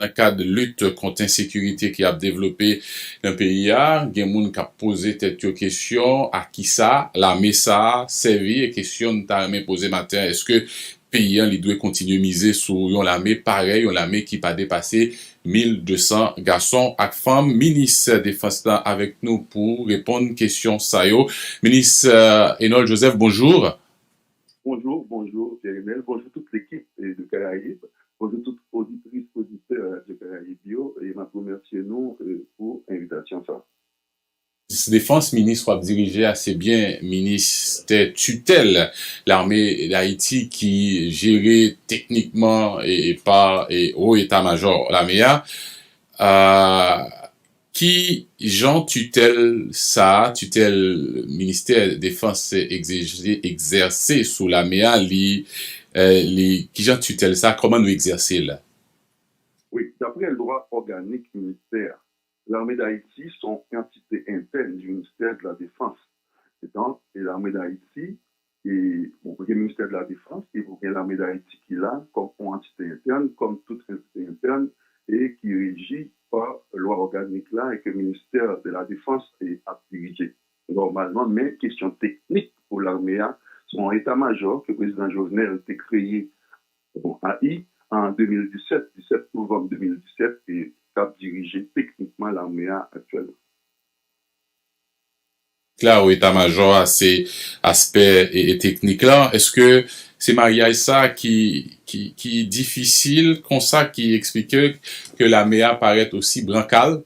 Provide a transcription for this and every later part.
un cadre de lutte contre l'insécurité qui a développé dans le pays, il y a des gens qui ont posé cette question à qui ça, l'armée ça, servi, et question notamment posée matin, est-ce que le pays il doit continuer à miser sur l'armée pareil, une armée qui pas dépassé 1200 garçons et femmes. Ministre Défense là avec nous pour répondre aux questions ça yo. Ministre Enold Joseph, bonjour. Bonjour Pierre-Emel, bonjour toute l'équipe de Caraïbes, bonjour toutes auditrices, auditeurs de Caraïbes Bio, et ma remercie nous pour l'invitation ça. Défense ministre a dirigé assez bien ministère tutelle l'armée d'Haïti qui gérait techniquement et par et au état-major l'armée qui Jean tutelle ça tutelle ministère défense exercé sous l'armée qui Jean tutelle ça comment nous exercer là. Oui, d'après le droit organique militaire, l'armée d'Haïti sont entité interne du ministère de la Défense. Et donc, l'armée d'Haïti, et bon, le ministère de la Défense, et vous avez l'armée d'Haïti qui est là comme entité interne, comme toute entité interne, et qui est régie par loi organique là, et que le ministère de la Défense est à diriger. Normalement, mais question technique pour l'armée, son état-major, que le président Jovenel a été créé à I en 2017, 17 novembre 2017, et a dirigé techniquement l'armée actuellement. Là, au état-major à ces aspects et techniques là, est-ce que c'est mariage ça qui est difficile, comme ça, qui explique que l'armée paraît aussi brancale?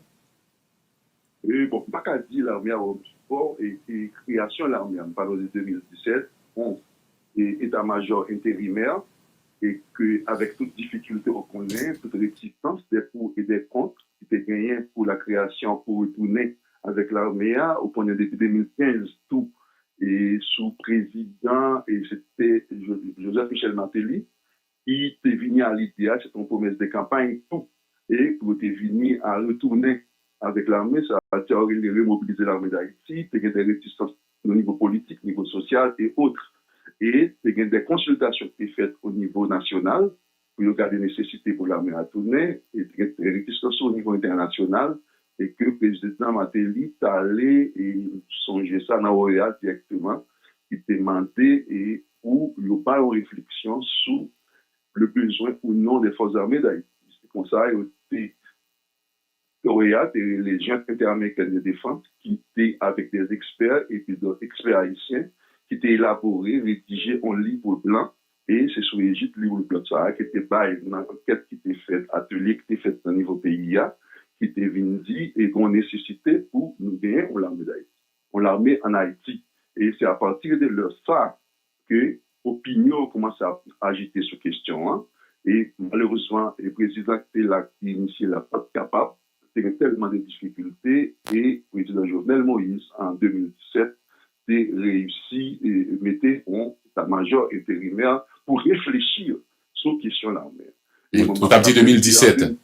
Et bon, pas qu'à dire l'armée au sport et création de l'armée, on parle de 2017, on est état-major intérimaire, et qu'avec toute difficulté on connaît, toute réticence des pour et des contre, qui était gagné pour la création, pour retourner avec l'armée, au point de depuis 2015, tout, et sous président, et c'était Joseph Michel Martelly, qui était venu à l'idéal, c'est une promesse de campagne, tout, et qui était venu à retourner avec l'armée, ça a été remobiliser l'armée d'Haïti, il y a des réticences au niveau politique, au niveau social et autres. Et il y a des consultations qui sont faites au niveau national pour regarder les nécessités pour l'armée à tourner, et il y a des réticences au niveau international, et que le président Martelly est allé et songer ça dans l'OEA directement, qui demandait et où il n'y a pas une réflexion sur le besoin ou non des forces armées d'Haïti. C'est comme ça, l'OEA, les gens interaméricains de défense, qui étaient avec des experts et puis d'autres experts haïtiens, qui étaient élaborés, rédigés en livre blanc, et c'est sous l'égide du livre blanc ça, qui était pas une enquête qui était faite, atelier qui était fait au niveau PIA, qui était venu et qu'on nécessitait pour nous gagner l'armée d'Haïti. On l'armée en Haïti. Et c'est à partir de ça que l'opinion commence à agiter sur question. Hein. Et malheureusement, le président qui était là, qui initiait la pas capable, c'était tellement de difficultés, et le président Jovenel Moïse, en 2017, a réussi et mettait un état-major intérimaire pour réfléchir sur la question de l'armée. Tout à dit 2017.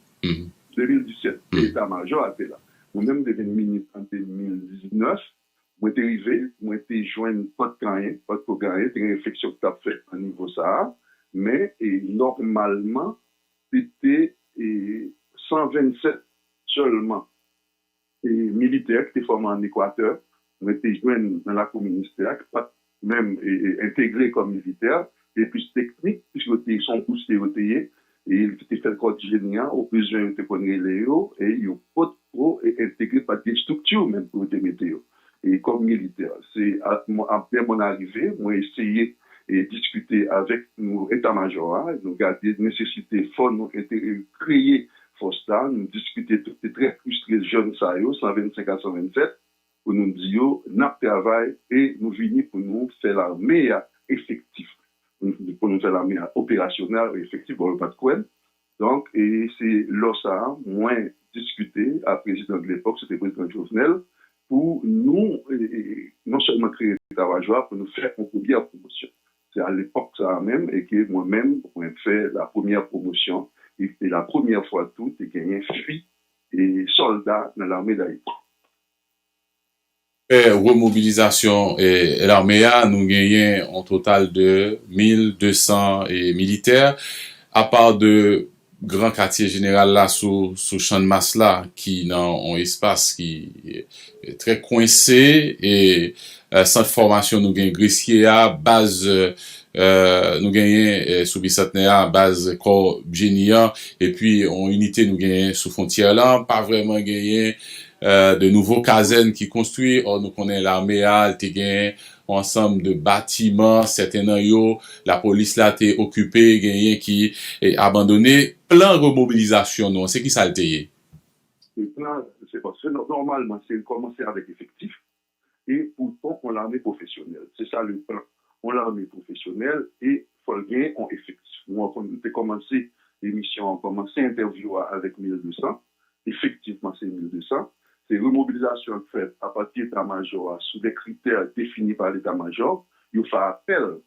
2017, l'état-major était là. Moi-même, devenu ministre en 2019, moi, j'étais arrivé, moi, j'étais joint pas de gagner, c'est une réflexion que tu as faite à niveau ça, mais normalement, c'était 127 seulement militaires qui étaient formés en Équateur, moi, j'étais joint dans la cour ministérielle, pas même intégrés comme militaires, et plus techniques, puisqu'ils sont tous stéréotypés. Et il était fait le code génial, au besoin de connaître les héros, et il n'y a pas trop intégré par des structures même pour te mettre. Et comme militaire, c'est après mon arrivée, moi essayé et discuter avec nos états-majors, nous garder nécessité fort, nous créer force là, nous discuter tout très plus les jeunes ça 125 à 127, pour nous dire, nous travail et nous venir pour nous faire l'armée effective. Pour nous faire l'armée opérationnelle et effective, on pas de quoi. Donc, et c'est là ça, moins discuté, à président de l'époque, c'était le président Jovenel, pour nous, non seulement créer des travailleurs, pour nous faire une première promotion. C'est à l'époque ça même, et que moi-même, on fait la première promotion, et c'est la première fois tout, et qu'il y a un fille et soldat dans l'armée d'Haïti. Remobilisation et l'armée nous gagnons un total de 1200 militaires. À part de grand quartier général là sous champ de masse là qui dans un espace qui est très coincé et centre formation nous gagne Gressier à base nous gagnons sous bicentenaire base corps géniant et puis en unité nous gagnons sous frontière là pas vraiment gagné de nouveaux casernes qui construit or nous connaissons l'armée a te gagne ensemble de bâtiments certains dans yo la police là t'est occupée gagné qui est abandonné plan remobilisation non c'est qui ça le teye Le plan, c'est parce que normalement, c'est commencer avec effectif et pourtant, on l'armée professionnelle. C'est ça le plan. On l'armée professionnelle et il faut le gagner en effectif. Moi, on a commencé l'émission, on a commencé l'interview avec 1200. Effectivement, c'est 1200. C'est remobilisation faite à partir de l'état-major sous des critères définis par l'état-major. Il fait appel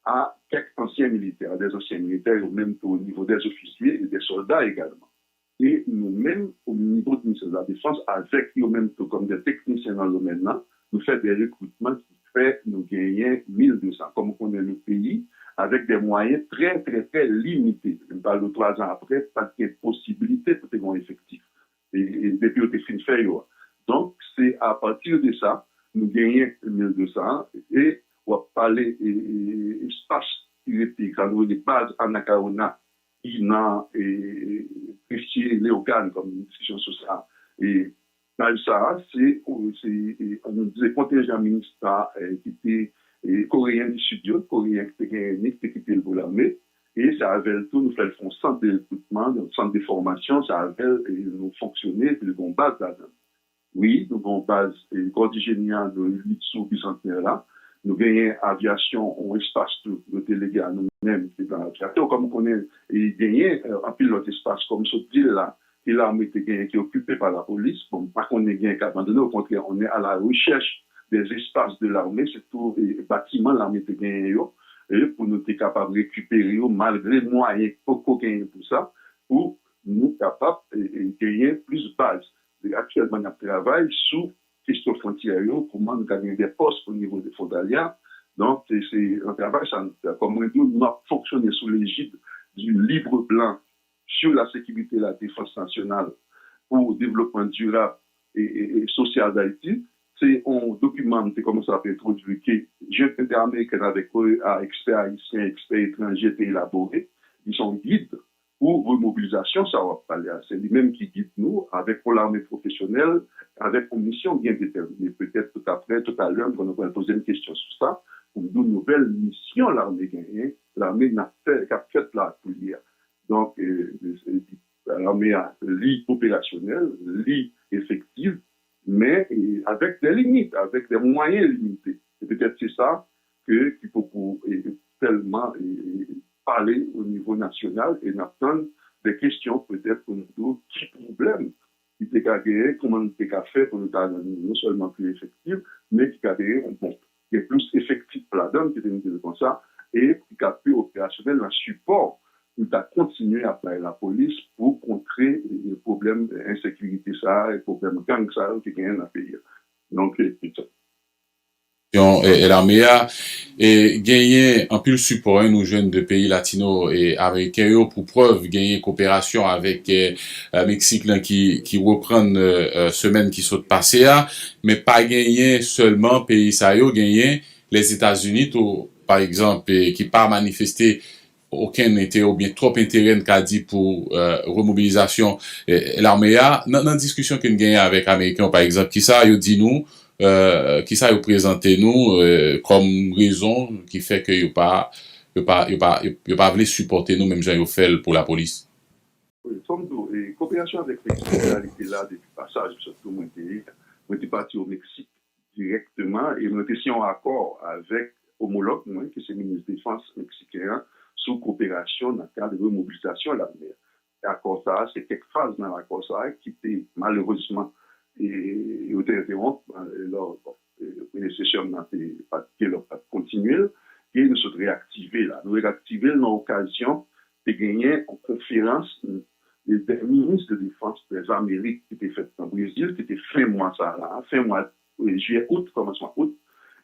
à quelques anciens militaires, des anciens militaires, même au niveau des officiers et des soldats également. Et nous-mêmes, au niveau du ministère de la Défense, avec nous-mêmes comme des techniciens dans le domaine là, nous faisons des recrutements qui fait nous gagner 1200, comme on est le pays, avec des moyens très, très, très limités. Je parle de 3 ans après, pas de possibilité pour être effectif. Et depuis, on a fini de faire. Donc, c'est à partir de ça, nous gagnons 1200 et on va parler espace qui était quand nous les bases en Acarona, qui n'a apprécié les organes comme une discussion sur ça. Et dans ça, on nous disait contingent ministre qui était coréen du sud, coréen qui était quitté pour l'armée. Et ça avait tout, nous faisons un centre de recrutement, un centre de formation, ça avait nous fonctionné, puis nous avons base là-dedans. Oui, nous avons base condigéniale de l'ITSO bicentenaire là. Nous gagnons aviation, on espace tout, le délégué à nous-mêmes, qui est dans l'aviation, comme on connaît, et gagner un pilote espace comme ce ville là, et l'armée qui est occupée par la police. Bon, pas qu'on est gagné qu'abandonné, au contraire, on est à la recherche des espaces de l'armée, c'est tout les bâtiments l'armée qui gagné, et pour nous être capables de récupérer, malgré les moyens qu'on gagne pour ça, pour nous capables de gagner plus de base. Actuellement, on travaille sous question frontière, comment nous gagner des postes au niveau des frontalières. Donc, c'est un travail, comme on dit, nous avons fonctionné sous l'égide du livre blanc sur la sécurité et la défense nationale pour le développement durable et social d'Haïti. C'est un document qui commence à être introduit, que jeunes interaméricains avec eux, experts haïtiens, experts étrangers, été élaborés. Ils sont guides pour remobilisation, ça va parler. C'est lui-même qui guide nous avec l'armée professionnelle, avec une mission bien déterminée. Peut-être tout après, tout à l'heure, on va poser une question sur ça. Pour nous, une nouvelle mission, l'armée gagne. L'armée n'a fait qu'à fait la coulière. Donc, l'armée a lit opérationnel, lit effective, mais avec des limites, avec des moyens limités. Et peut-être c'est ça qu'il faut tellement parler au niveau national et n'attendre des questions peut-être pour nous, qui problème qui est gagné, comment on peut faire pour nous non seulement plus effectif, mais qui a gagné, bon, qui est plus effectif pour la donne, qui est comme ça, et qui a plus opérationnel un support pour continuer à parler la police pour contrer les problèmes d'insécurité, ça, les problèmes de gang, ça, qui gagnent dans le pays. Donc, c'est ça. Et l'armée a gagné un peu le support nous jeunes de pays latinos et américains pour preuve gagner coopération avec Mexique là, qui reprend semaine qui saute passée là mais pas gagner seulement pays ça yo gagner les États-Unis tout par exemple qui pas manifesté aucun intérêt ou bien trop intérêt qu'a dit pour remobilisation l'armée a dans discussion qu'on gagne avec américains par exemple qui ça yo dit nous qui ça vous présentez nous comme raison qui fait que vous pas voulu supporter nous même j'ai fait pour la police. Oui, comme nous, et coopération avec le Mexique, là depuis passage surtout moi j'étais parti au Mexique directement et nous étions en accord avec homologue moi qui c'est le ministre de la Défense mexicain sous coopération dans le cadre de remobilisation à l'armée. L'accord ça, c'est quelques phases dans l'accord ça qui était malheureusement et au interrompt leur prédécesseur n'a pas continué et nous sommes réactivés là. Nous réactivés dans l'occasion de gagner en conférence des ministres de défense des Amériques qui était faite en Brésil, qui était fin mois ça là, fin mois juillet, août, commencement août,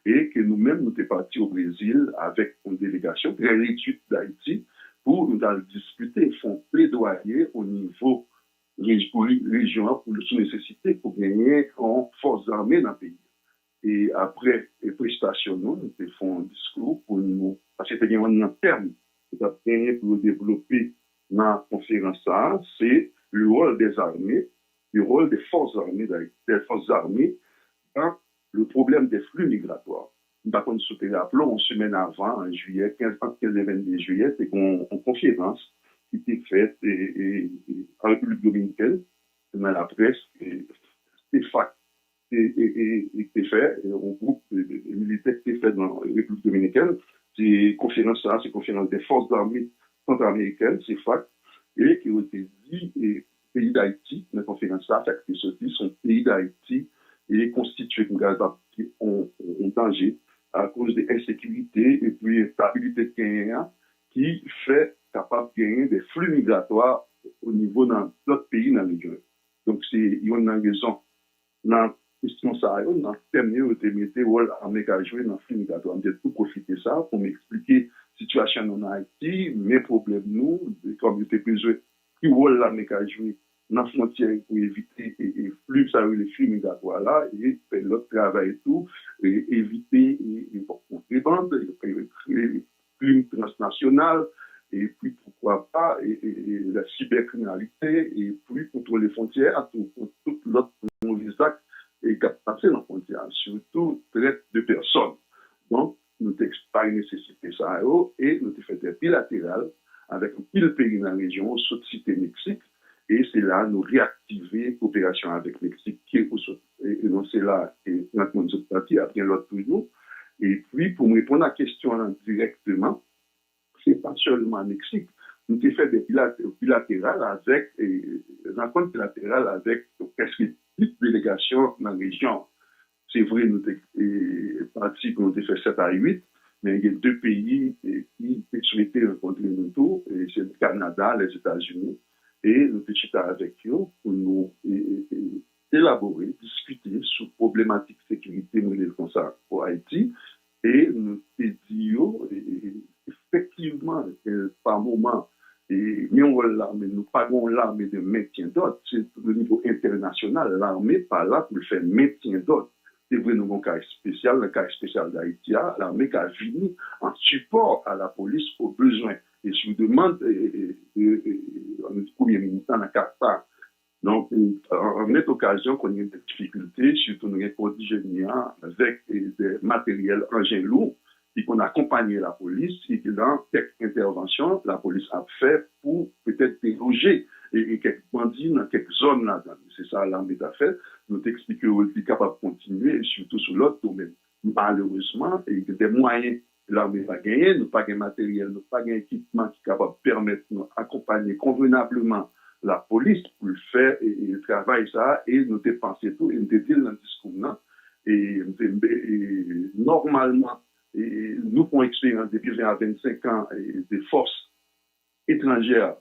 et que nous-mêmes nous étions partis au Brésil avec une délégation très réduite d'Haïti pour nous discuter, font plaidoyer au niveau région pour la nécessité pour gagner en forces armées dans le pays. Et après les prestations, nous faisons un discours pour nous, parce que c'est un terme qui a gagné pour développer dans la conférence, c'est le rôle des armées, le rôle des forces armées dans le problème des flux migratoires. Par contre, ce que nous appelons une semaine avant, en juillet, 15 et 22 juillet, c'est une conférence qui était faite en République dominicaine, dans la presse, et FAC était fait, un groupe militaire qui était fait dans la République dominicaine. C'est conférence des forces armées centra-américaines, c'est FAC, et qui ont été dit, pays d'Haïti, dans la conférence ça, fait que sorti, son pays d'Haïti est constitué en danger à cause de l'insécurité et puis l'instabilité Kenya qui fait capable de gagner des flux migratoires au niveau dans d'autres pays dans la région. Donc, c'est une raison. Dans la question, ça, dans le thème, de mettre le rôle américain jouer dans le flux migratoire. Je vais tout profiter de ça pour m'expliquer la situation en Haïti, mes problèmes, nous, comme je t'ai besoin, quel rôle l'Américain jouer dans la frontière pour éviter et flux, ça les flux migratoires là, et faire l'autre travail et tout, et éviter les bandes, les flux transnationaux, et puis pourquoi pas, et la cybercriminalité, et puis contrôler les frontières, pour tout l'autre mauvais acte et passer dans la frontière, surtout traite de personnes. Donc, nous n'avons pas une nécessité ça, et nous avons fait des bilatérales avec un pile pays dans la région, sauf cité Mexique, et c'est là nous réactiver coopération avec le Mexique qui est et donc c'est là et maintenant notre parti après l'autre toujours et puis pour me répondre à la question là, directement c'est pas seulement le Mexique nous avons fait des bilatérales avec rencontres bilatérales avec presque toute délégation dans la région. C'est vrai nous avons parti qu'on a fait 7 à 8 mais il y a deux pays qui souhaitaient rencontrer nous tous et c'est le Canada, les États-Unis. Et nous étions avec eux pour nous élaborer, discuter sur problématique de sécurité comme ça pour Haïti. Et nous disons effectivement, par moment, nous l'armée, nous pagons l'armée de maintien d'ordre. C'est au niveau international, l'armée pas là pour faire maintien d'ordre. C'est vrai, nous avons un cas spécial, le cas spécial d'Haïti, l'armée qui a venu en support à la police aux besoins. Et je vous demande, le Premier ministre dans Qatar. Donc, en cette occasion, qu'on a des difficultés, surtout nous avons des avec des matériels engins lourds, et qu'on a accompagné la police, et que dans quelques interventions, la police a fait pour peut-être déloger et quelques bandits dans quelques zones là-dedans. C'est ça l'armée a fait. Nous t'expliquons qu'on est capable de continuer, surtout sur l'autre domaine. Malheureusement, il y a des moyens. L'armée va gagner, nous pas de matériel, nous pas d'équipement qui est capable de permettre de nous accompagner convenablement la police pour le faire et le travail ça, et nous dépenser tout, et nous dire dans le discours là, et normalement, nous avons expérience depuis 20 à 25 ans des forces étrangères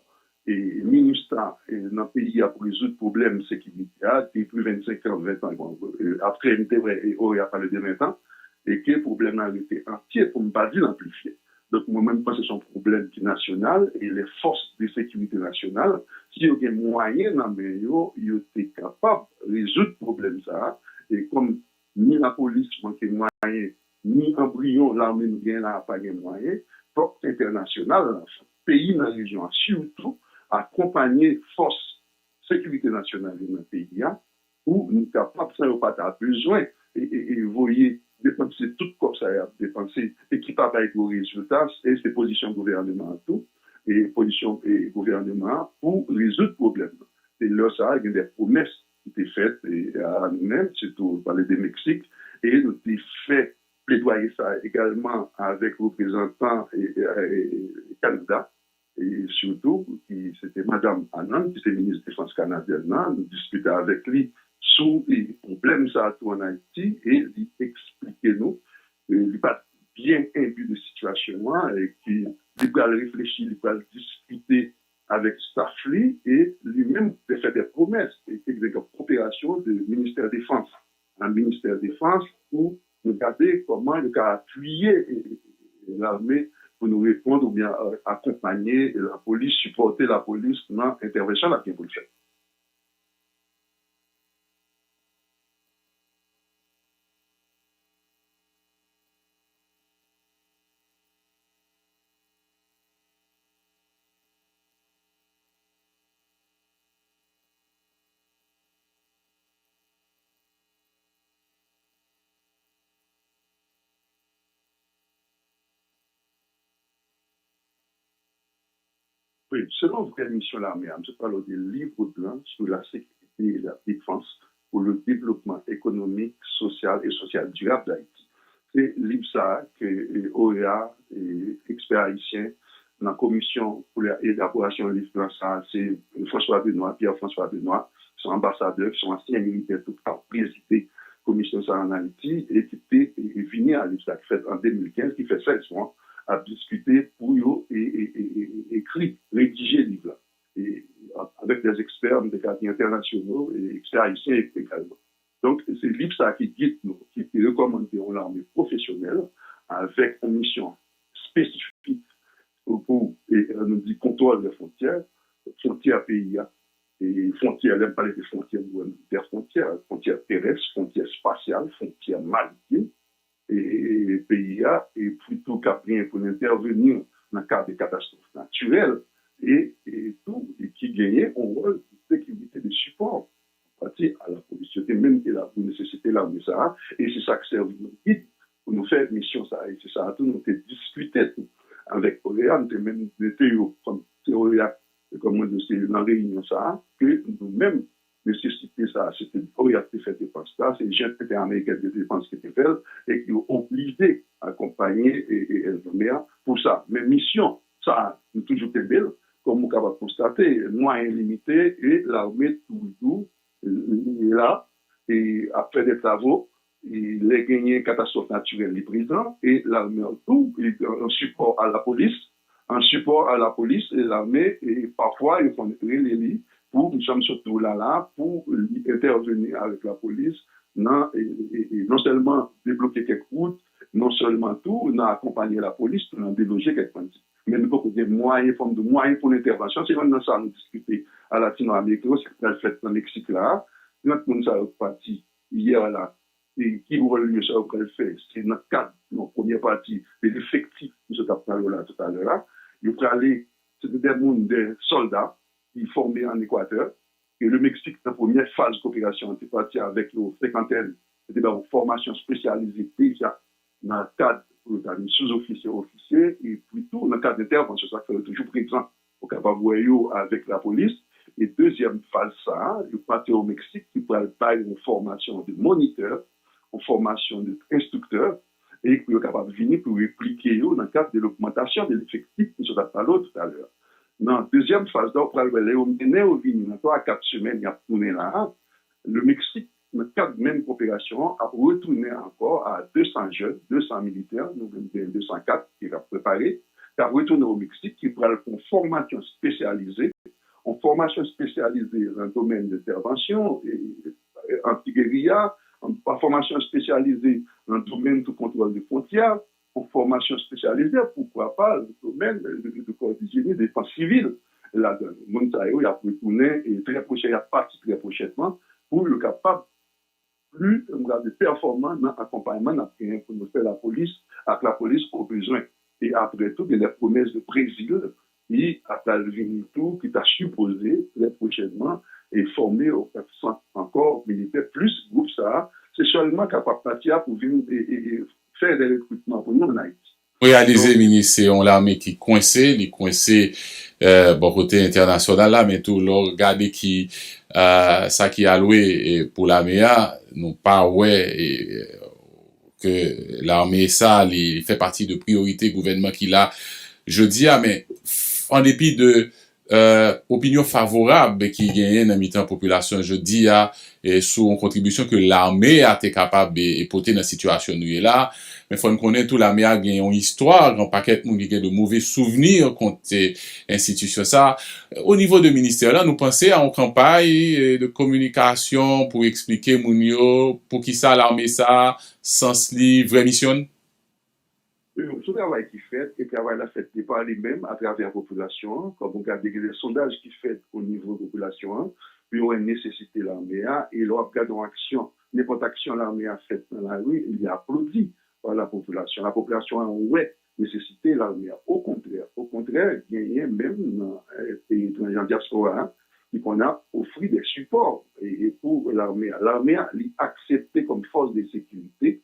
et ministères dans le pays pour résoudre problèmes de sécurité depuis 25 ans, 20 ans. Après, il y a parlé de 20 ans, et que le problème a été entier pour ne pas dire l'amplifier. Donc, moi-même, je pense que c'est un problème qui est national et les forces de sécurité nationale, si vous avez des moyens dans le ils sont capables de résoudre le problème. Ça, et comme ni la police manque de moyens, ni embryon, l'armée n'a pas de moyens, force internationale, pays dans la région, surtout, accompagner force sécurité nationale dans le pays, où nous sommes capables, sans pas avoir besoin, et vous voyez, dépenser tout comme ça, dépenser, et qui pas avec vos résultats, et c'est position gouvernement tout, et position et gouvernement pour résoudre le problème. Et là, ça, il y a des promesses qui étaient faites à nous-mêmes, surtout parler des Mexique, et nous avons fait plaidoyer ça également avec représentants et Canada, et surtout, c'était Madame Anand, qui était ministre de la Défense canadienne, nous discutions avec lui sur les problèmes ça en Haïti et lui expliquer nous, lui pas bien imbu de situation et qui va réfléchir, il va discuter avec Staffly et lui-même fait des promesses et des coopérations du ministère de la Défense. Un ministère de la Défense pour regarder comment il a appuyé l'armée pour nous répondre ou bien accompagner la police, supporter la police dans l'intervention là qu'il faut le faire. Oui, selon votre mission l'armée, je parle des livres blancs sur la sécurité et la défense pour le développement économique, social et social durable d'Haïti. C'est livre ça que OEA et experts haïtiens dans la commission pour l'élaboration de livre blanc, ça, c'est François Benoît, Pierre-François Benoît, qui sont ambassadeurs, qui sont anciens militaires, tout à présider la commission ça en Haïti, et qui était venu à livre ça, qui fait en 2015, qui fait 16 mois, à discuter pour eux et écrit, rédiger le livre. Et avec des experts des quartiers internationaux et experts haïtiens également. Donc, c'est le livre ça qui guide nous, qui recommande l'armée professionnelle avec une mission spécifique pour nous dit contrôle des frontières pays, et frontières, n'aime pas les frontières militaires, frontières terrestres, frontières spatiales, frontières maritimes, et PIA est plutôt capable pour intervenir dans le cas de catastrophes naturelles et tout, et qui gagne un rôle de sécurité de support à la police. C'était même là pour nécessiter l'armée ça, et c'est ça que sert de guide pour nous faire mission ça, et c'est ça, tout nous avons discuté tout avec Oléa, nous avons même été comme Oléa, comme on dit, dans la réunion ça, que nous-mêmes nécessité ça, c'était Oléa qui fait dépense là, c'est les gens qui étaient américains de dépense qui étaient faits, et qui ont obligé à accompagner l'armée pour ça. Mais mission, ça, nous toujours été belle, comme on peut constater, moyens limités, et l'armée toujours est là, et après des travaux, il a gagné une catastrophe naturelle, les présidents, et l'armée en tout, en support à la police, et l'armée, et parfois, ils font les lits pour, nous sommes surtout là, pour intervenir avec la police, non, et non seulement débloquer quelques routes, non seulement tout, on a accompagné la police, on a délogé quelques points. Mais nous avons des moyens, forme de moyens pour l'intervention. C'est maintenant ça, nous discuter à Latino-Amérique, c'est le fait dans le Mexique là. Notre monde, ça a parti hier là. Et qui aurait lieu ça aurait fait, c'est notre cadre, notre première partie, de l'effectif de ce capitaine là tout à l'heure là. Il faut aller, c'est des soldats qui formés en Équateur. Et le Mexique, dans la première phase de coopération, était parti avec nos cinquantaines, c'était dans une formation spécialisée déjà dans le cadre de sous-officiers, officiers, et plutôt dans le cadre d'intervention, ça fait toujours présent au Cap-Haïti avec la police. Et deuxième phase, ça, il parti au Mexique qui pourrait faire une formation de moniteur, une formation d'instructeur, et qui est capable de venir pour répliquer dans le cadre de l'augmentation de l'effectif, que je parlé tout à l'heure. Dans la deuxième phase, on va aller au Vini, dans 3 à 4 semaines, il y a tourné là. Le Mexique, dans le cadre de même coopération, a retourné encore à 200 jeunes, 200 militaires, nous avons 204 qui a préparé, qui a retourné au Mexique, qui prend une formation spécialisée, dans le domaine d'intervention, anti-guérilla, en formation spécialisée dans le domaine du contrôle des frontières, en formation spécialisée, pourquoi pas, le domaine de corps d'hygiène, des défense civile. Là, le monde, il a retourné, et très prochainement, il a parti très prochainement, pour le capable plus de performance dans l'accompagnement pour nous faire la police, avec la police au besoin. Et après tout, il y a les promesses de Brésil, qui a venu tout, qui t'a supposé très prochainement et former aux personnes encore militaires, plus groupe ça, c'est seulement capable de partir pour venir et faire des recrutements pour nous en Haïti. Réaliser, ministre, c'est l'armée qui est coincé, bon, côté international là, mais tout, là, regardez qui, ça qui a loué pour l'armée, nous pas, ouais, que l'armée, ça, il fait partie de priorité gouvernement qu'il a. Je dis, mais, en dépit de, opinion favorable qui gagne dans la population, je dis sous une contribution que l'armée a été capable de porter dans la situation nous est là, mais faut connaître tout l'armée a gagné une histoire, un paquet de monde qui a de mauvais souvenirs contre institution ça. Au niveau du ministère là, nous pensons à une campagne de communication pour expliquer mounio pour qui ça l'armée ça sens li vraie mission. Tout travail qui fait et travail là fait par lui-même à travers la population, comme on regarde les sondages qui fait au niveau de la population, puis on a une nécessité l'armée, et l'on regarde en action, n'importe action l'armée a faite dans la rue, il est applaudi par la population. La population a ouais nécessité l'armée. Au contraire, il y a même dans les pays étrangers en diaspora, qu'on a offert des supports et pour l'armée. L'armée a accepté comme force de sécurité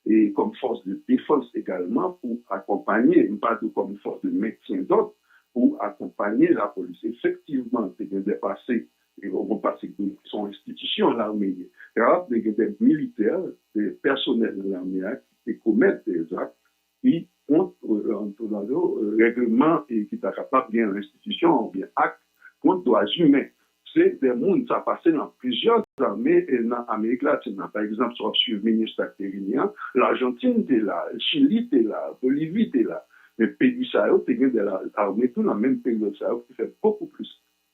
et comme force de défense également pour accompagner, pas comme force de maintien d'ordre, pour accompagner la police. Effectivement, c'est bien dépassé, et on va passer de son institution, l'armée. Il y a des militaires, des personnels de l'armée qui commettent des actes qui contre le règlement et qui est capable bien l'institution, bien acte contre droits humains. C'est des mondes, ça a passé dans plusieurs armées et dans l'Amérique latine. Par exemple, sur le ministre actérinien, l'Argentine était là, le Chili était là, la Bolivie était là. Mais le pays du Sahel, c'est de l'armée, tout dans le même pays du Sahel, qui fait beaucoup plus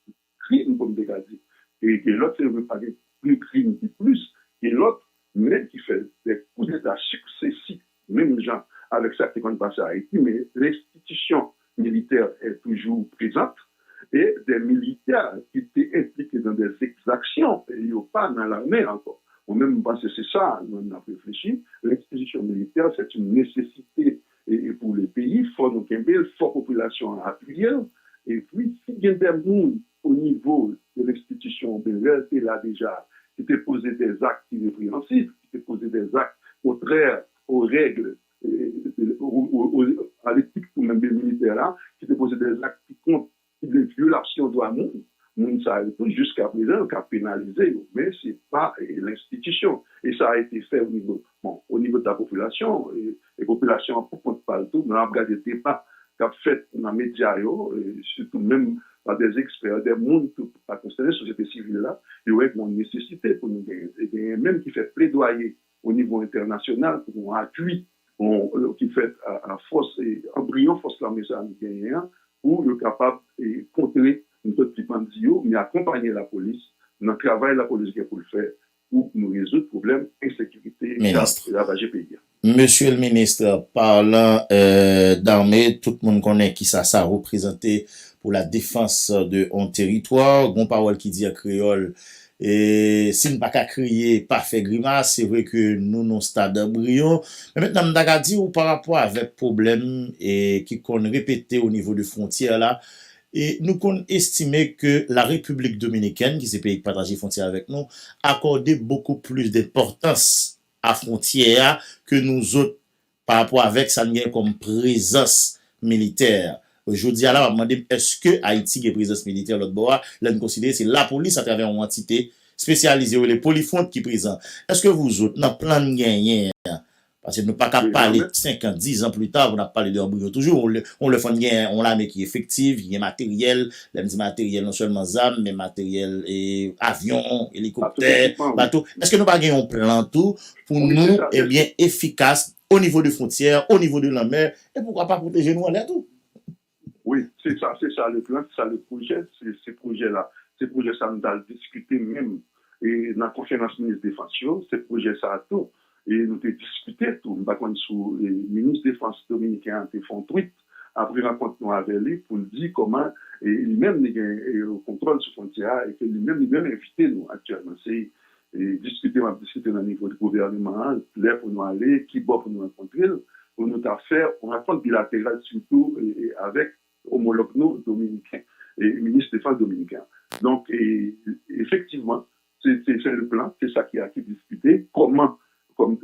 de crimes, comme des gars dit. Et que l'autre, c'est pas plus de crimes qui plus, et l'autre, mais qui fait des coups d'État successifs, même gens, avec ça qui passe à Haïti, mais l'institution militaire est toujours présente. Et des militaires qui étaient impliqués dans des exactions, et il n'y a pas dans l'armée encore. Ou même parce que c'est ça, on a réfléchi, l'exposition militaire, c'est une nécessité et pour les pays, il faut nous qu'il y ait une forte population à appuyer. Et puis, s'il y a des gens au niveau de l'institution de réalité là déjà, qui étaient posés des actes irrépréhensibles, qui étaient posés des actes contraires aux règles, à l'éthique ou même des militaires là, qui étaient posés des actes qui comptent des violations de droits humains, nous savons jusqu'à présent qu'à pénaliser, mais ce n'est pas l'institution. Et ça a été fait au niveau de la population, et les populations ne comptent pas le tout, mais on a regardé des débats qu'a fait dans les médias, surtout même par des experts, des mondes à concerner la société civile là, il y aurait une nécessité pour nous gagner. Et même qui fait plaidoyer au niveau international pour un appui qui fait à force, en brillant force l'armée américaine, pour être capable de contrer notre petit bandit, mais accompagner la police dans le travail de la police qui est pour le faire, pour nous résoudre le problème d'insécurité et ravager le pays. Monsieur le ministre, parlant d'armée, tout le monde connaît qui ça représentait pour la défense de un territoire. Gon parole qui dit en créole, et si nous pas qu'à crier, pas fait grimace, c'est vrai que nous, non stade brillant. Mais maintenant, nous avons dit par rapport avec problème et qui qu'on répété au niveau de frontières là, et nous qu'on estimé que la République dominicaine, qui c'est pays qui partage frontières avec nous, accordait beaucoup plus d'importance à frontières que nous autres par rapport avec ça comme présence militaire. Aujourd'hui, alors, on va demander, est-ce que Haïti a une présence militaire l'autre bord? Là, nous considérons c'est la police à travers une entité spécialisée ou les polyfrontes qui présent. Est-ce que vous autres, dans plan de gagner, parce que nous pas qu'à parler 5 ans, 10 ans plus tard, on a parlé de embryon toujours, on le fait gagner, on l'a mais qui est effective, il y a matériel, là, dit matériel non seulement armes, mais matériel et avion, hélicoptère, bateau. Est-ce que nous pas gagner un plan tout pour nous, eh bien, efficace au niveau des frontières, au niveau de la mer, et pourquoi pas protéger nous en l'air tout? Oui, c'est ça le plan, c'est ça le projet, ces projets-là. Ces projets, ça nous a discuté même et dans la conférence ministre des Défense, ces projets, ça a tout. Et nous avons discuté tout. Nous avons sous le ministre des Défense dominicain qui font tweet après rencontre nous avec lui pour nous dire comment lui-même il a le contrôle sur frontière et que lui-même invité nous actuellement. C'est discuter dans le niveau du gouvernement, là pour nous aller, qui va pour nous rencontrer, pour nous faire une rencontre bilatérale surtout avec homologue nous dominicains et ministre des Défense dominicain. Donc, effectivement, c'est le plan, c'est ça qui a été discuté, comment comme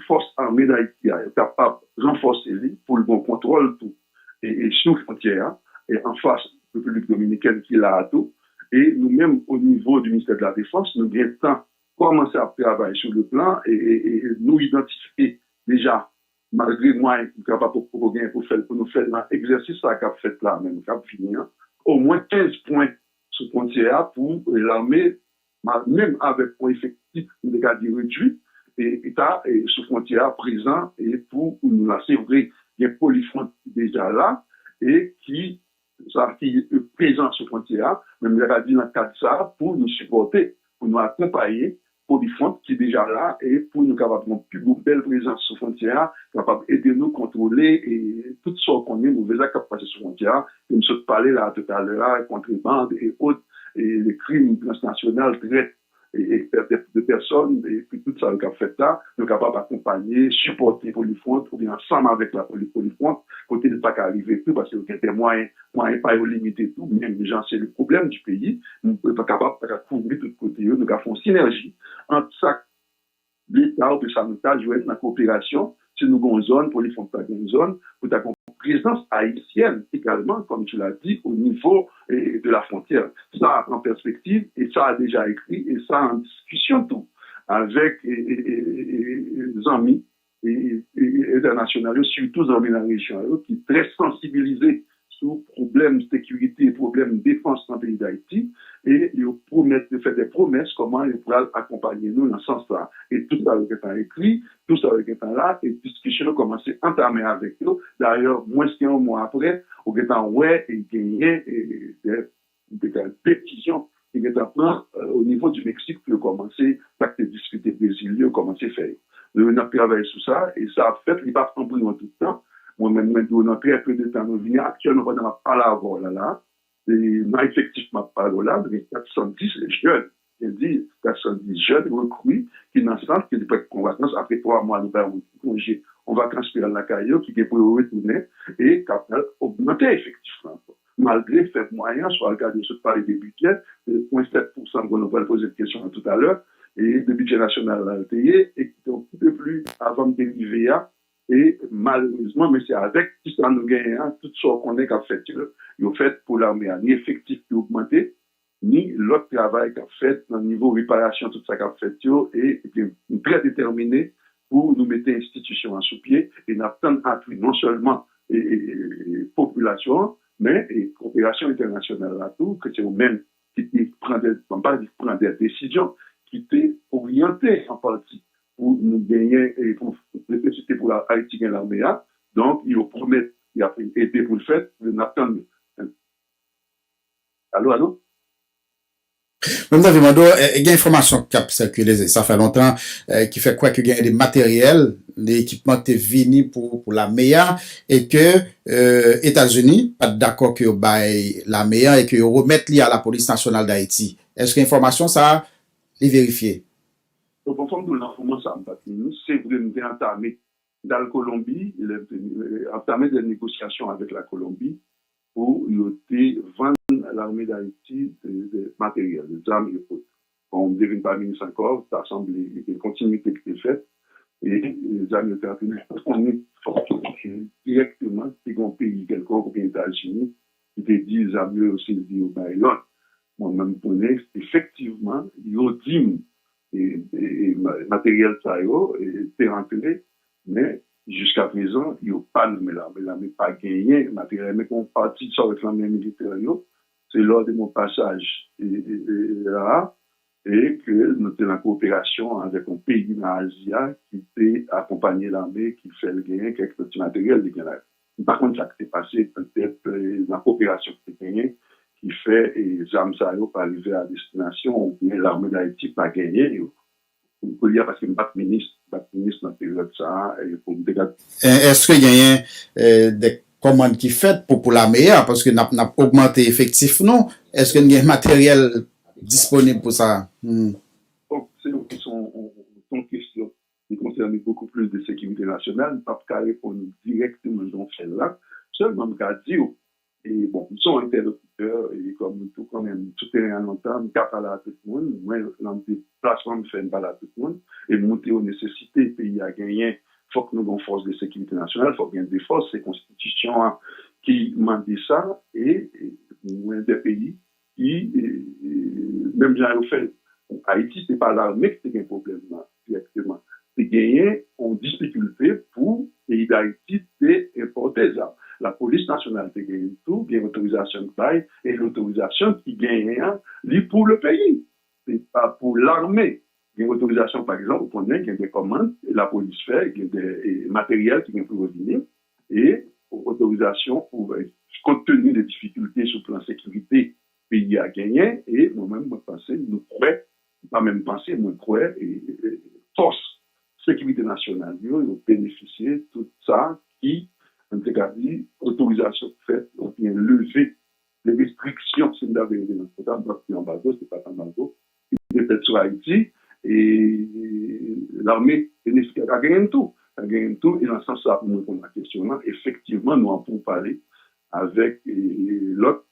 force armée d'Haïti est capable de renforcer pour le bon contrôle tout et sous frontière et en face de la République dominicaine qui l'a à tout. Et nous-mêmes, au niveau du ministère de la Défense, nous devons commencer à travailler sur le plan et nous identifier déjà, malgré moi, capable pour nous faire l'exercice qu'a fait là, même qu'a fini, au moins 15 points sous frontière pour l'armée, même avec un effectif de garde réduit, et État sous frontière présent et pour nous l'assurer, il y a polyfront déjà là et qui est présent sous frontière, même il a dit dans le cadre de ça, pour nous supporter, pour nous accompagner, Polyfront qui est déjà là et pour nous capables de plus belle présence sur frontière, capable d'aider nous contrôler et tout ce qu'on est mauvais actes qui passent sur frontière, comme je parlais là tout à l'heure, contrebande et autres, et les crimes transnationaux traitent et de personnes, et puis tout ça, le cap fait là, nous capables d'accompagner, supporter Polyfront, ou bien ensemble avec la Polyfront, côté de pas qu'arriver plus, parce que y a des moyens pas limiter tout, même les gens, c'est le problème du pays, nous ne pouvons pas capable de couvrir tout côté, nous avons une synergie entre ça, l'État, ou ça nous a joué dans la coopération, si nous avons une zone, Polyfront pas une zone, pour avoir une présence haïtienne également, comme tu l'as dit, au niveau de la frontière. Ça en perspective, et ça a déjà écrit, et ça en discussion tout, avec les amis internationaux, surtout les amis de la région, qui sont très sensibilisés sur problèmes de sécurité, problèmes de défense dans le pays d'Haïti, et ils promettent de faire des promesses comment ils pourraient accompagner nous dans ce sens-là. Et tout ça est écrit, tout ça est là, et discussion a commencé à entamer avec eux. D'ailleurs, moins qu'un mois après, on est en ouais et gagné des pétitions qui est en au niveau du Mexique, qui ont commencé à discuter Brésil, ont commencé à faire. Nous avons travaillé sur ça, et ça a fait, il va prendre tout le temps. Moi-même, nous avons très peu de temps, nous venons actuellement, on n'a pas la voix là. Et non, effectivement, pas là, mais 410 jeunes. Il dit 410 jeunes recrues qui n'en sortent, qui prennent en vacances après 3 mois, nous avons congé en vacances dans la caillou, qui est pour retourner et qui a augmenté effectivement. Malgré le fait moyen, soit le cas de ce parler des budgets, 0,7% qu'on va poser une question tout à l'heure, et le budget national a été, et qui est un petit peu plus avant de dériver. Et malheureusement, mais c'est avec tout ça nous gagnons, tout ce qu'on est qu'a fait, il a fait pour l'armée, ni effectif qui a augmenté, ni l'autre travail qu'a fait dans le niveau réparation, tout ça qu'a fait, et très déterminé pour nous mettre l'institution en sous-pied et n'attendre appui non seulement population, mais coopération internationale là tout, que c'est eux-mêmes qui prennent des décisions qui étaient orientées en partie pour nous gagner et pour l'électricité pour la Haïti et l'armée. Donc, ils promettent, il a été pour le fait, de n'attendre. Allô? Même dans Vimando, il y a une information qui a circulé, ça fait longtemps, qui fait quoi qu'il y a des matériels, des équipements qui venus pour la MEA et que États-Unis pas d'accord que bail la MEA et que remettent li à la police nationale d'Haïti. Est-ce que l'information ça est vérifiée? Donc, en forme de l'information, c'est vous nous entamer dans la Colombie, il a entamé des négociations avec la Colombie pour vendre à l'armée d'Haïti des matériels, des armes et autres. On ne devine pas ministre encore, ça semble une continuité qui est faite, et les armes étaient on est directement, c'est un pays quelconque, ou bien États-Unis, qui te dit les armes aussi dit au Baïlon. Moi-même, je connais, effectivement, il y a et matériel ça est rentré, mais jusqu'à présent, il n'y a pas nommé l'armée, l'armée pas gagné matériel, mais qu'on partit sur avec l'armée militaire, c'est lors de mon passage là, et que nous sommes en coopération avec un pays dans l'Asie qui peut accompagner l'armée, qui fait le gain, quelques petits matériels de gain. Par contre, ça s'est passé peut-être dans la coopération qui est gagnée, qui fait les armes ça pas arriver à destination, ou bien l'armée d'Haïti pas gagné. Il faut dire parce que pas de ministre dans la période ça, et pour me dégager. Est-ce qu'il y a des commandes qui fait pour la meilleure, parce que n'a augmenté effectif, non? Est-ce qu'il y a un matériel disponible pour ça? Donc, c'est une question qui concerne beaucoup plus de sécurité nationale, pas qu'à répondre directement dans celle-là, seulement qu'à dire. Et bon, ils sont interlocuteurs, et comme tout, quand même, tout est en longtemps, nous pas parler à tout le monde, moi, dans des plateformes, fait parler à tout le monde, et monter aux nécessités, le pays a gagné, faut que nous avons force de sécurité nationale, faut bien des forces, c'est constitution qui demandent ça, et des pays qui, même j'en ai fait, Haïti, c'est pas l'armée qui a un problème, directement. C'est gagné en difficulté pour les pays d'Haïti d'importer ça. La police nationale qui gagne tout, bien l'autorisation de taille, et l'autorisation qui gagne pour le pays. C'est pas pour l'armée. Il y a une autorisation, par exemple, pour qu'il y a des commandes, et la police fait, il y a des matériels qui viennent pour revenir, et autorisation pour, compte tenu des difficultés sur le plan sécurité, le pays a gagné, et moi-même, moi, pensais, nous prêts pas même penser, moi, croire, et force, sécurité nationale, ils ont bénéficié de tout ça qui, en tout cas, dit, autorisation faite, ou bien lever les restrictions, si nous avons été dans ce cas, embargo, c'est pas embargo, qui était sur Haïti, et l'armée bénéficiaire a gagné tout. A gagné tout, et dans ce sens-là, pour nous répondre à la question, effectivement, nous avons parlé avec l'autre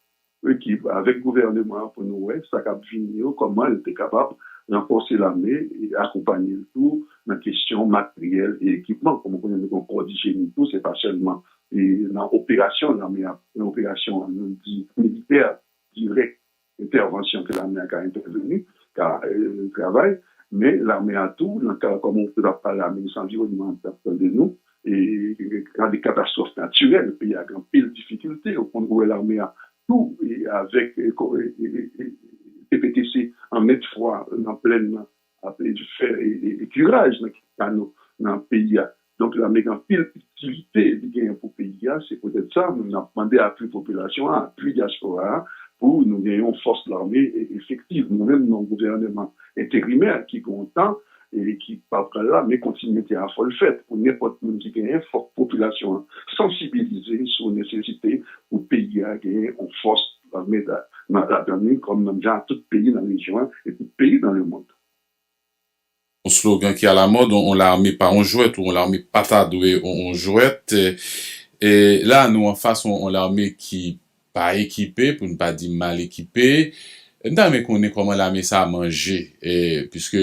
équipe, avec le gouvernement, pour nous, ouais, ça a fini, comment elle était capable de renforcer l'armée et accompagner le tout dans la question matérielle et équipement, comme on connaît le corps d'hygiène, tout, c'est pas seulement dans l'opération, l'armée a une opération militaire directe, intervention que l'armée a intervenu, car travail, mais l'armée a tout, dans le cas, comme on peut parler de l'armée sans environnement, personne de nous, et quand des catastrophes naturelles, le pays a grand pile de difficultés, au point où l'armée a tout, et avec PPTC en mètre froid, en pleine, appelé du fer et curage dans le pays. Donc l'armée a pile d'utilité pour le pays, c'est peut-être ça, nous avons demandé à plus de population, à plus de diaspora, pour nous ayons force de l'armée effective. Nous-mêmes, nos gouvernements intérimaires qui content et qui parlent là, mais continuent à faire le fait pour n'importe qui qui a une forte population sensibilisée sur la nécessité pour le pays à gagner en force de l'armée comme dans tout pays dans la région et tout pays dans le monde. Un slogan qui est à la mode, on l'armée pas en jouette ou on l'armée pas tardoué on jouette. Et là, nous en face, on l'armée qui pas équipée, pour ne pas dire mal équipée. Nous mais connaît comment l'armée ça a mangé. Et, puisque,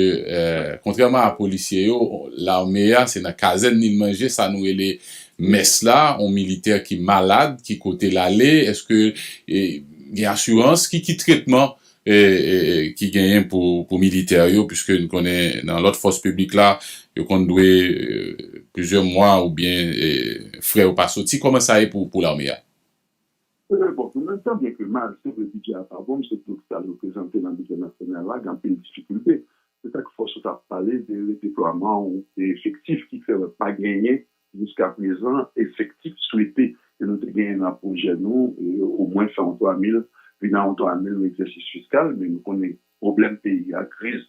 contrairement à policiers, l'armée, c'est dans la caserne ni manger, ça nous est les messes là, on militaire qui malade, qui côté l'aller, est-ce que, il y a assurance, qui traitement, qui gagne pour militaires, puisque nous connaît dans l'autre force publique là, qu'on doit, plusieurs mois ou bien, frais au pas sorti, comment ça est pour l'armée? Bon, en même temps, bien que mal, c'est le budget à pas bon, c'est tout ça représenté dans le budget national là, il y a un peu de difficulté. C'est ça qu'il faut se parler des déploiements des effectifs qui ne fait pas gagner jusqu'à présent, effectifs souhaités que nous gagnions un projet, nous, et au moins faire en 3000, puis dans 3000 l'exercice fiscal, mais nous connaissons problème pays, crise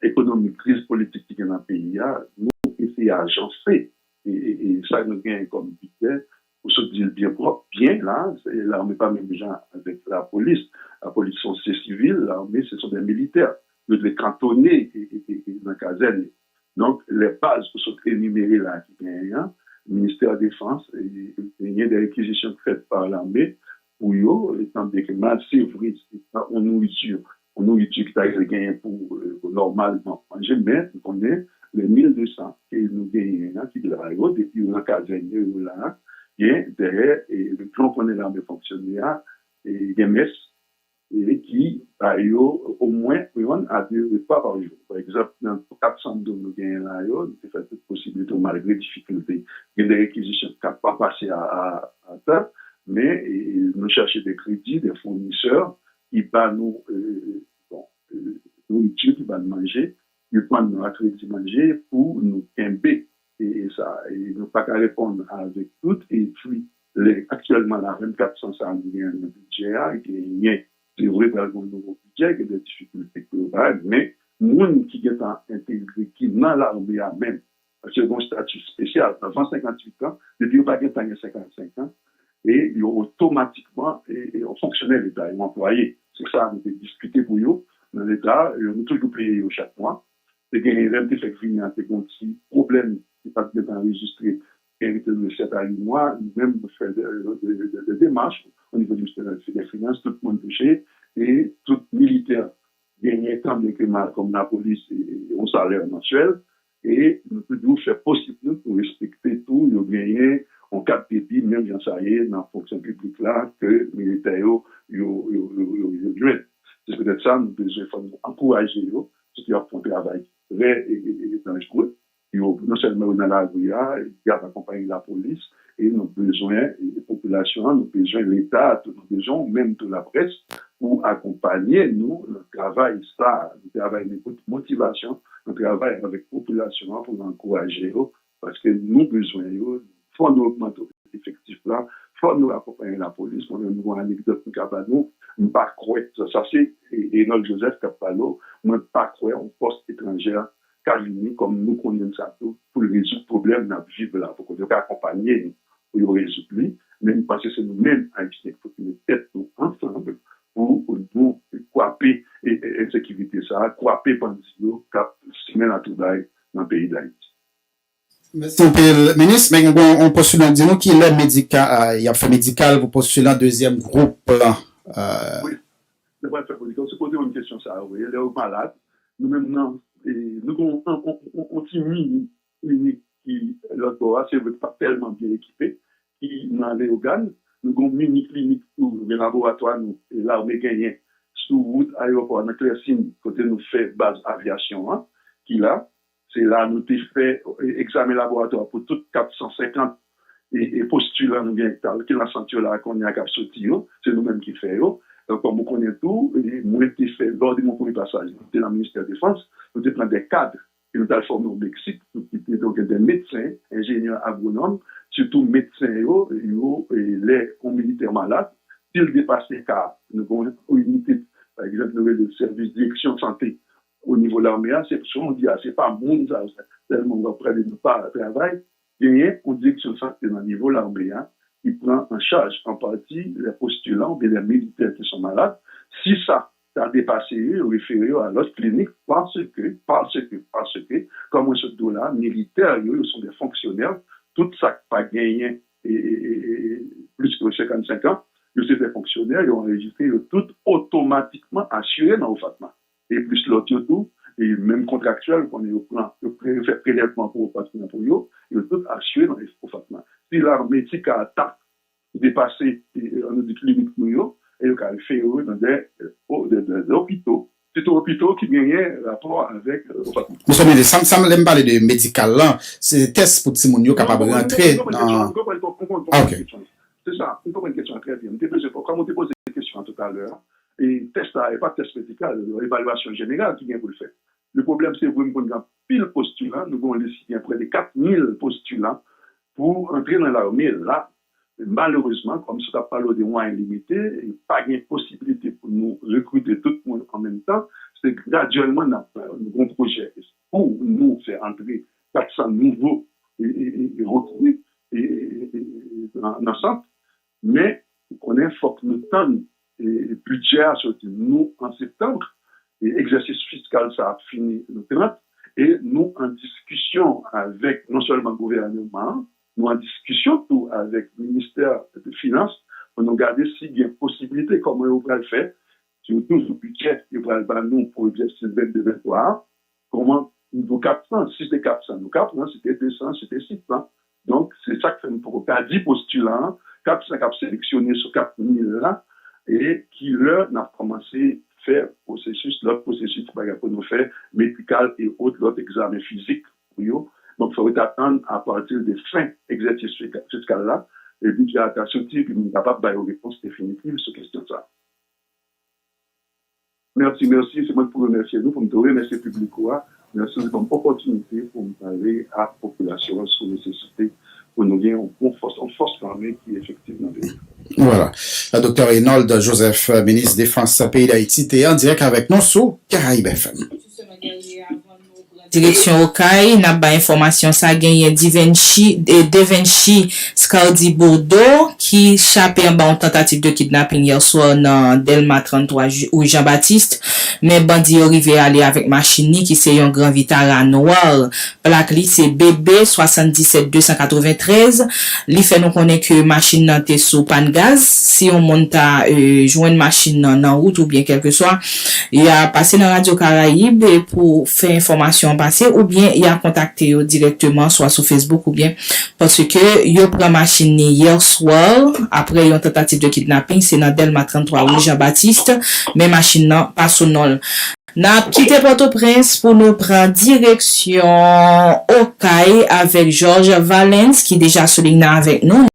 économique, crise politique qui est dans le pays, nous essayons d'agencer, et ça nous gagne comme budget, pour se dire bien propre, bien là, l'armée pas même gens avec la police. La police sont ces civils, l'armée ce sont des militaires. Nous les cantonner et dans la caserne. Donc les bases pour se énumérer là qui gagnent, le ministère de la Défense, il y a des réquisitions faites par l'armée pour eux, étant donné que mal c'est vrai, on nourriture qui t'a gagné pour normalement manger, mais on connaît les 1200 que nous gagnons qui de la route et puis on a caserne là. Bien derrière, et le plan qu'on est l'armée fonctionnaire, et des messes, et qui, au moins, à 2 repas par jour. Par exemple, dans 400 de nous gagnons là, c'est fait toute possibilité, malgré difficulté. Il y a des réquisitions qui n'ont pas passé à ça, mais nous cherchons des crédits, des fournisseurs, qui va nous, nourriture, qui va nous manger, qui va nous crédit manger pour nous quimber. Et ça, et ne pas qu'à répondre avec tout, et puis, actuellement, la 2400, ça a un budget, c'est vrai, par exemple, un nouveau budget, il y a des difficultés globales, mais, nous, qui est intégré, qui, dans l'armée, même, parce que c'est un statut spécial, avant 58 ans, depuis, il n'y a pas 55 ans, et ils ont automatiquement, et on fonctionnait l'État, ils ont employé. C'est ça, on a discuté pour eux, dans l'État, ils ont toujours payé chaque mois. C'est qu'il y a un fait venir, c'est un petit problème qui n'est pas bien enregistré, hérité de 7 à 8 mois, même faire des démarches au niveau du ministère des Finances, tout le monde touché, et tout militaire gagnait tant bien que mal comme la police et au salaire mensuel, et nous pouvons faire possible pour respecter tout, nous gagner en cas de dépit, même bien ça y est, dans la fonction publique là, que les militaires, c'est peut-être ça, nous devons encourager eux, ceux qui font un travail très dangereux. Non seulement dans la rue, ils accompagner la police, et nous avons besoin des populations, nous avons besoin de l'État, nous avons besoin même de la presse pour accompagner nous, le travail, ça, le travail de motivation, le travail avec la population pour encourager eux, parce que nous avons besoin, il faut nous augmenter l'effectif là, il faut nous accompagner la police, pour nous avoir une anecdote nous, Pas croire, ça c'est Enol Joseph Capalo, moi pas croire en poste étrangère Carini comme nous connaissons ça tout pour résoudre le problème dans vivre là pour qu'on accompagner nous pour résoudre lui, même parce que c'est nous-mêmes haïtiens qu'il faut que nous têtes ensemble pour nous couper insécurité ça, couper bandits cap semaine à tout dans le pays d'Haïti. Merci, ministre. Mais on postule, dis-nous qui est médical, il y a fait médical pour postuler un deuxième groupe. Oui, c'est vrai, on se pose une question, ça, oui, les malades, nous-mêmes, nous avons un petit mini qui, l'autorat, c'est pas tellement bien équipé, qui, dans les organes, nous avons une mini clinique pour les laboratoires, nous, et là, on est gagné, sous route, aéroport, dans Clercine, côté nous fait base aviation, hein, qui là, c'est là, nous avons fait examen laboratoire pour toutes 450 et postulants, nous bien, qui la ceinture là, qu'on y a cap sorti, c'est nous-mêmes qui faisons. Comme on connaît tout, moi, j'ai fait, lors de mon premier passage, j'étais dans le ministère de la Défense, nous avons pris des cadres, et nous avons formé au Mexique, donc des médecins, ingénieurs agronomes, surtout médecins et les militaires malades. S'ils dépassent les cas, nous avons une unité, par exemple, le service de direction de santé au niveau de l'armée, c'est on dit, c'est pas mon ça, tellement après de pas travail, il y a une direction de santé au niveau de l'armée, qui prend en charge en partie les postulants ou les militaires qui sont malades. Si ça a dépassé, référé à l'autre clinique parce que, comme ce dos-là, militaires, ils sont des fonctionnaires, tout ça pas gagné et plus que 55 ans, ils sont des fonctionnaires, ils ont enregistré tout automatiquement assuré dans le FATMA. Et plus l'autre tout, et même contractuel, qu'on est au plan, le fait prélèvement pour le patron pour eux, ils ont tout assuré dans le FATMA. Si l'armée qui attaque, dépasser des cliniques nous, et le cas fait dans des hôpitaux, c'est aux hôpitaux qui gagnent rapport avec le FATMA. Monsieur Médé, ça me l'aime parler de médical là, c'est des tests pour Timounio capable de rentrer dans... C'est ça, on comprend une question très bien. Comme on te pose des questions tout à l'heure, et test là, et pas test médical, évaluation générale qui vient pour le faire. Le problème, c'est que nous avons pile postulants, nous avons décidé près de 4000 postulants pour entrer dans l'armée. Là, malheureusement, comme ça n'a pas de moyens limités, et pas de possibilité pour nous recruter tout le monde en même temps, c'est graduellement nous avons un projet pour nous faire entrer 400 nouveaux et recruter dans le centre. Mais on a faut que nous tenions le budget à sortir nous en septembre, et l'exercice fiscal ça a fini le 30, et nous en discussion avec non seulement le gouvernement, nous en discussion tout avec le ministère des Finances pour nous regarder s'il y a une possibilité, comment on va le faire, surtout ce budget, il va le nous pour l'exercice 2023, comment nous 400, si c'était 400, nous 400, c'était 200, c'était 600. Donc, c'est ça que fait pour 10 postulants, 400 qui sélectionnés sur 4000 là, et qui, là, n'a commencé à faire l'autre processus pour nous faire médical et l'autre examen physique pour eux. Donc, il faut attendre à partir des fins exercices fiscal là, et puis, il y a sorti, puis nous sommes capables d'avoir une réponse définitive sur cette question ça. Merci, c'est moi pour remercier nous, pour me remercier le public. Merci de votre opportunité pour me parler à la population sur la nécessité pour nous gagner une force armée qui est effectivement véritable. Voilà. Le docteur Enold Joseph, ministre Défense Pays d'Haïti, était en direct avec nous sur Caraïbes FM. Direction Okaï, n'a pas information ça gagné Devenchi Scardi Bordeaux qui chapé en bas en tentative de kidnapping hier soir dans Delma 33 ou Jean-Baptiste mais bandi arrivé aller avec machine qui c'est un grand Vitara noir plaque li c'est BB 77 293 li fait nous connaît que machine nan te sous pan gaz si on monte à joindre machine dans route ou bien quelque soit il a passé dans Radio Caraïbe pour faire information ou bien il a contacté directement soit sur Facebook ou bien parce que yo prend machine hier soir après une tentative de kidnapping c'est dans Delma 33 rue Jean-Baptiste mais machine non pas sonol. N'a quitté Port-au-Prince pour nous prendre direction Okaï avec Georges Valens qui déjà souligne avec nous.